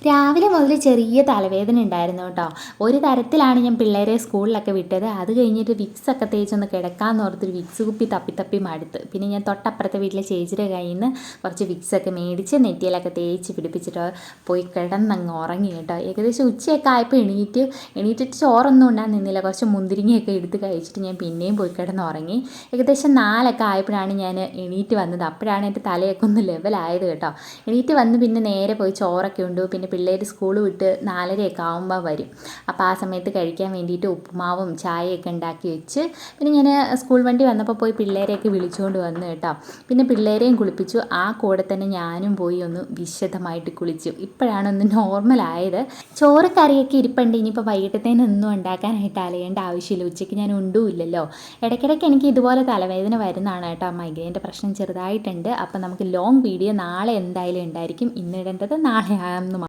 രാവിലെ മുതൽ ചെറിയ തലവേദന ഉണ്ടായിരുന്നു കേട്ടോ. ഒരു തരത്തിലാണ് ഞാൻ പിള്ളേരെ സ്കൂളിലൊക്കെ വിട്ടത്. അത് കഴിഞ്ഞിട്ട് വിക്സൊക്കെ തേച്ചൊന്ന് കിടക്കാമെന്ന് ഓർത്തൊരു വിക്സ് കുപ്പി തപ്പി തപ്പി മടുത്ത്. പിന്നെ ഞാൻ തൊട്ടപ്പുറത്തെ വീട്ടിലെ ചേച്ചിയുടെ കയ്യിൽ നിന്ന് കുറച്ച് വിക്സൊക്കെ മേടിച്ച് നെറ്റിയിലൊക്കെ തേച്ച് പിടിപ്പിച്ചിട്ട് പോയി കിടന്നങ്ങ് ഉറങ്ങി കേട്ടോ. ഏകദേശം ഉച്ചയൊക്കെ ആയപ്പോൾ എണീറ്റിട്ട് ചോറൊന്നും ഉണ്ടാൻ നിന്നില്ല. കുറച്ച് മുന്തിരിങ്ങയൊക്കെ എടുത്ത് കഴിച്ചിട്ട് ഞാൻ പിന്നെയും പോയി കിടന്ന് ഉറങ്ങി. ഏകദേശം 4 ആയപ്പോഴാണ് ഞാൻ എണീറ്റ് വന്നത്. അപ്പോഴാണ് എൻ്റെ തലയൊക്കെ ഒന്ന് ലെവലായത് കേട്ടോ. എണീറ്റ് വന്ന് പിന്നെ നേരെ പോയി ചോറൊക്കെ ഉണ്ട്. പിന്നെ പിള്ളേർ സ്കൂൾ വിട്ട് 4:30 ആകുമ്പോൾ വരും. അപ്പോൾ ആ സമയത്ത് കഴിക്കാൻ വേണ്ടിയിട്ട് ഉപ്പുമാവും ചായയൊക്കെ ഉണ്ടാക്കി വെച്ച് പിന്നെ ഞാൻ സ്കൂൾ വണ്ടി വന്നപ്പോൾ പോയി പിള്ളേരെയൊക്കെ വിളിച്ചുകൊണ്ട് വന്നു കേട്ടോ. പിന്നെ പിള്ളേരെയും കുളിപ്പിച്ചു. ആ കൂടെ തന്നെ ഞാനും പോയി ഒന്ന് വിശദമായിട്ട് കുളിച്ചു. ഇപ്പോഴാണ് ഒന്ന് നോർമലായത്. ചോറ് കറിയൊക്കെ ഇരിപ്പുണ്ട്. ഇനിയിപ്പോൾ വൈകിട്ടത്തേനൊന്നും ഉണ്ടാക്കാനായിട്ട് അലയേണ്ട ആവശ്യമില്ല. ഉച്ചയ്ക്ക് ഞാൻ ഉണ്ടുമില്ലല്ലോ. ഇടയ്ക്കിടയ്ക്ക് എനിക്ക് ഇതുപോലെ തലവേദന വരുന്നതാണ് കേട്ടോ. മൈഗ്രൈൻ്റെ പ്രശ്നം ചെറുതായിട്ടുണ്ട്. അപ്പോൾ നമുക്ക് ലോങ് വീഡിയോ നാളെ എന്തായാലും ഉണ്ടായിരിക്കും. ഇന്നിടേണ്ടത് നാളെ ആണെന്ന്